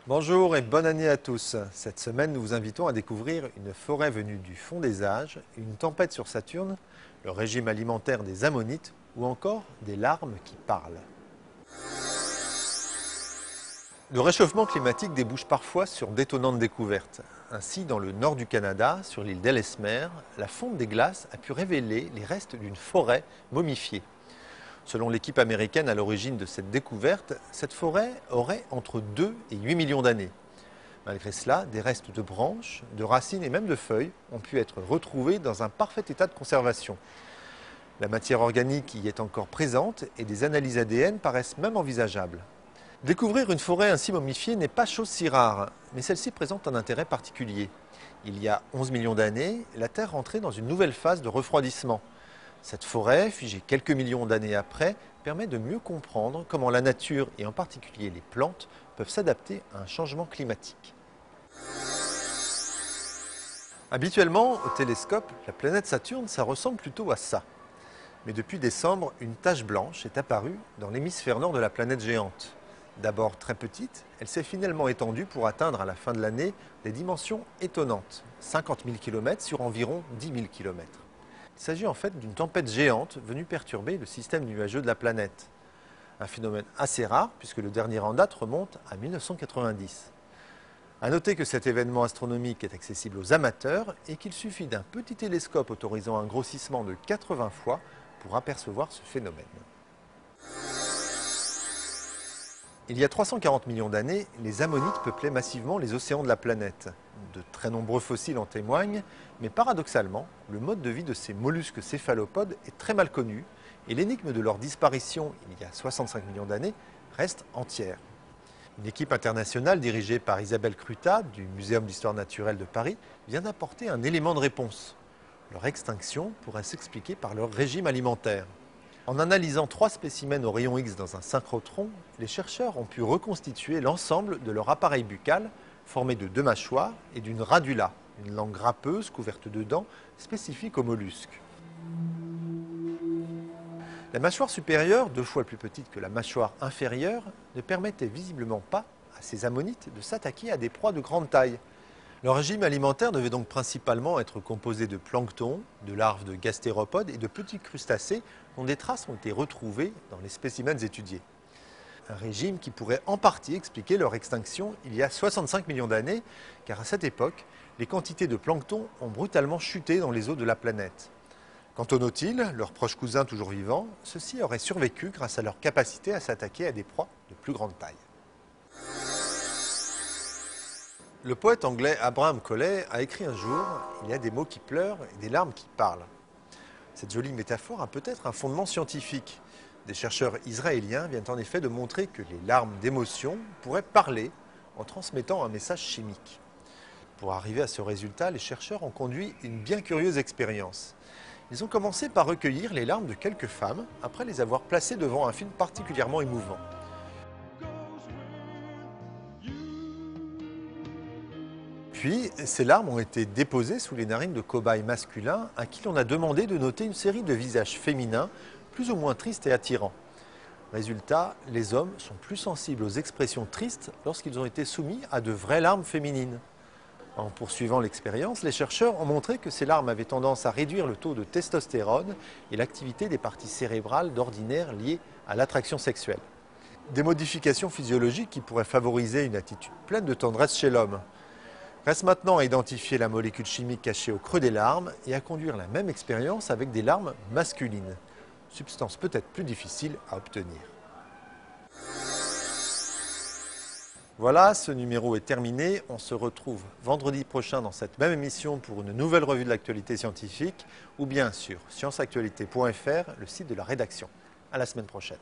Bonjour et bonne année à tous. Cette semaine, nous vous invitons à découvrir une forêt venue du fond des âges, une tempête sur Saturne, le régime alimentaire des Ammonites ou encore des larmes qui parlent. Le réchauffement climatique débouche parfois sur d'étonnantes découvertes. Ainsi, dans le nord du Canada, sur l'île d'Ellesmere, la fonte des glaces a pu révéler les restes d'une forêt momifiée. Selon l'équipe américaine à l'origine de cette découverte, cette forêt aurait entre 2 et 8 millions d'années. Malgré cela, des restes de branches, de racines et même de feuilles ont pu être retrouvés dans un parfait état de conservation. La matière organique y est encore présente et des analyses ADN paraissent même envisageables. Découvrir une forêt ainsi momifiée n'est pas chose si rare, mais celle-ci présente un intérêt particulier. Il y a 11 millions d'années, la Terre rentrait dans une nouvelle phase de refroidissement. Cette forêt, figée quelques millions d'années après, permet de mieux comprendre comment la nature, et en particulier les plantes, peuvent s'adapter à un changement climatique. Habituellement, au télescope, la planète Saturne, ça ressemble plutôt à ça. Mais depuis décembre, une tache blanche est apparue dans l'hémisphère nord de la planète géante. D'abord très petite, elle s'est finalement étendue pour atteindre à la fin de l'année des dimensions étonnantes, 50 000 km sur environ 10 000 km. Il s'agit en fait d'une tempête géante venue perturber le système nuageux de la planète. Un phénomène assez rare puisque le dernier en date remonte à 1990. A noter que cet événement astronomique est accessible aux amateurs et qu'il suffit d'un petit télescope autorisant un grossissement de 80 fois pour apercevoir ce phénomène. Il y a 340 millions d'années, les Ammonites peuplaient massivement les océans de la planète. De très nombreux fossiles en témoignent, mais paradoxalement, le mode de vie de ces mollusques céphalopodes est très mal connu et l'énigme de leur disparition il y a 65 millions d'années reste entière. Une équipe internationale dirigée par Isabelle Cruta du Muséum d'histoire naturelle de Paris vient d'apporter un élément de réponse. Leur extinction pourrait s'expliquer par leur régime alimentaire. En analysant 3 spécimens au rayon X dans un synchrotron, les chercheurs ont pu reconstituer l'ensemble de leur appareil buccal formé de 2 mâchoires et d'une radula, une langue râpeuse couverte de dents spécifique aux mollusques. La mâchoire supérieure, 2 fois plus petite que la mâchoire inférieure, ne permettait visiblement pas à ces ammonites de s'attaquer à des proies de grande taille. Leur régime alimentaire devait donc principalement être composé de plancton, de larves de gastéropodes et de petits crustacés dont des traces ont été retrouvées dans les spécimens étudiés. Un régime qui pourrait en partie expliquer leur extinction il y a 65 millions d'années, car à cette époque, les quantités de plancton ont brutalement chuté dans les eaux de la planète. Quant aux nautiles, leurs proches cousins toujours vivants, ceux-ci auraient survécu grâce à leur capacité à s'attaquer à des proies de plus grande taille. Le poète anglais Abraham Coley a écrit un jour « Il y a des mots qui pleurent et des larmes qui parlent ». Cette jolie métaphore a peut-être un fondement scientifique. Des chercheurs israéliens viennent en effet de montrer que les larmes d'émotion pourraient parler en transmettant un message chimique. Pour arriver à ce résultat, les chercheurs ont conduit une bien curieuse expérience. Ils ont commencé par recueillir les larmes de quelques femmes après les avoir placées devant un film particulièrement émouvant. Puis, ces larmes ont été déposées sous les narines de cobayes masculins à qui l'on a demandé de noter une série de visages féminins plus ou moins tristes et attirants. Résultat, les hommes sont plus sensibles aux expressions tristes lorsqu'ils ont été soumis à de vraies larmes féminines. En poursuivant l'expérience, les chercheurs ont montré que ces larmes avaient tendance à réduire le taux de testostérone et l'activité des parties cérébrales d'ordinaire liées à l'attraction sexuelle. Des modifications physiologiques qui pourraient favoriser une attitude pleine de tendresse chez l'homme. Reste maintenant à identifier la molécule chimique cachée au creux des larmes et à conduire la même expérience avec des larmes masculines. Substance peut-être plus difficile à obtenir. Voilà, ce numéro est terminé. On se retrouve vendredi prochain dans cette même émission pour une nouvelle revue de l'actualité scientifique ou bien sur scienceactualité.fr, le site de la rédaction. À la semaine prochaine.